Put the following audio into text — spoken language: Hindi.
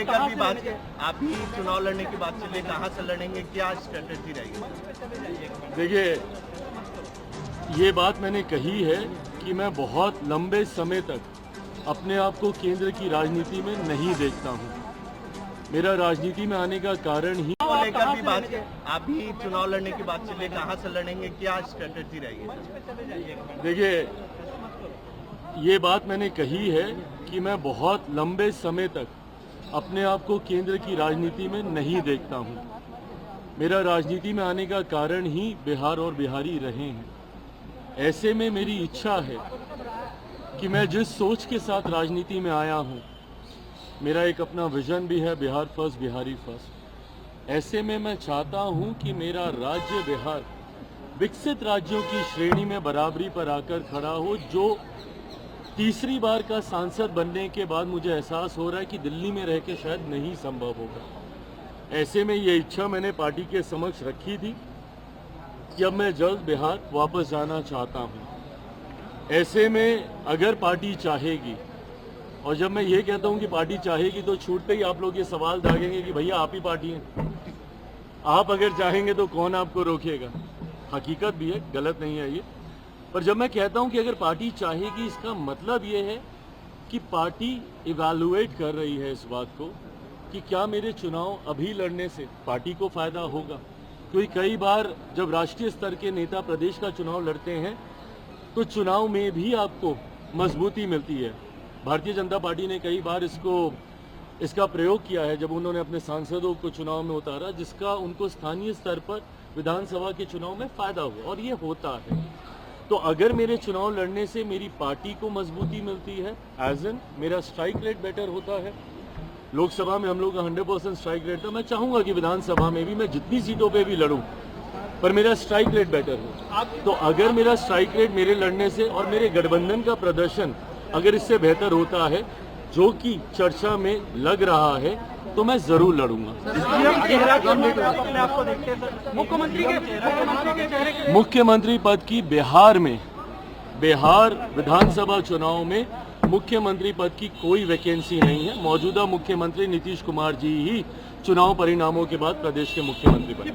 लेकर भी बात, आप ही चुनाव लड़ने की बात चलिए, कहाँ से लड़ेंगे, क्या स्ट्रेटेजी रहेगी? देखिए, ये बात मैंने कही है कि मैं बहुत लंबे समय तक अपने आप को केंद्र की राजनीति में नहीं देखता हूँ। मेरा राजनीति में आने का कारण ही लेकर भी बात, आप ही चुनाव लड़ने की बात चलिए, कहाँ से लड़ेंगे, क्या स्ट्रेटेजी रहेगी? देखिए, ये बात मैंने कही है कि मैं बहुत लंबे समय तक अपने आप को केंद्र की राजनीति में नहीं देखता हूँ। मेरा राजनीति में आने का कारण ही बिहार और बिहारी रहे हैं। ऐसे में मेरी इच्छा है कि मैं जिस सोच के साथ राजनीति में आया हूँ, मेरा एक अपना विजन भी है, बिहार फर्स्ट, बिहारी फर्स्ट। ऐसे में मैं चाहता हूँ कि मेरा राज्य बिहार विकसित राज्यों की श्रेणी में बराबरी पर आकर खड़ा हो। जो तीसरी बार का सांसद बनने के बाद मुझे एहसास हो रहा है कि दिल्ली में रह के शायद नहीं संभव होगा। ऐसे में ये इच्छा मैंने पार्टी के समक्ष रखी थी कि अब मैं जल्द बिहार वापस जाना चाहता हूँ। ऐसे में अगर पार्टी चाहेगी, और जब मैं ये कहता हूँ कि पार्टी चाहेगी तो छूटते ही आप लोग ये सवाल दागेंगे कि भैया आप ही पार्टी हैं, आप अगर चाहेंगे तो कौन आपको रोकेगा। हकीकत भी है, गलत नहीं है ये। पर जब मैं कहता हूं कि अगर पार्टी चाहेगी, इसका मतलब ये है कि पार्टी इवैल्यूएट कर रही है इस बात को कि क्या मेरे चुनाव अभी लड़ने से पार्टी को फायदा होगा। क्योंकि कई बार जब राष्ट्रीय स्तर के नेता प्रदेश का चुनाव लड़ते हैं तो चुनाव में भी आपको मजबूती मिलती है। भारतीय जनता पार्टी ने कई बार इसका प्रयोग किया है जब उन्होंने अपने सांसदों को चुनाव में उतारा, जिसका उनको स्थानीय स्तर पर विधानसभा के चुनाव में फायदा हुआ, और ये होता है। तो अगर मेरे चुनाव लड़ने से मेरी पार्टी को मजबूती मिलती है, एज एन मेरा स्ट्राइक रेट बेटर होता है। लोकसभा में हम लोग का 100% स्ट्राइक रेट था। मैं चाहूंगा कि विधानसभा में भी मैं जितनी सीटों पे भी लड़ूं, पर मेरा स्ट्राइक रेट बेटर हो। तो अगर मेरा स्ट्राइक रेट मेरे लड़ने से और मेरे गठबंधन का प्रदर्शन अगर इससे बेहतर होता है, जो कि चर्चा में लग रहा है, तो मैं जरूर लड़ूंगा। मुख्यमंत्री पद की बिहार विधानसभा चुनाव में मुख्यमंत्री पद की कोई वैकेंसी नहीं है। मौजूदा मुख्यमंत्री नीतीश कुमार जी ही चुनाव परिणामों के बाद प्रदेश के मुख्यमंत्री बने।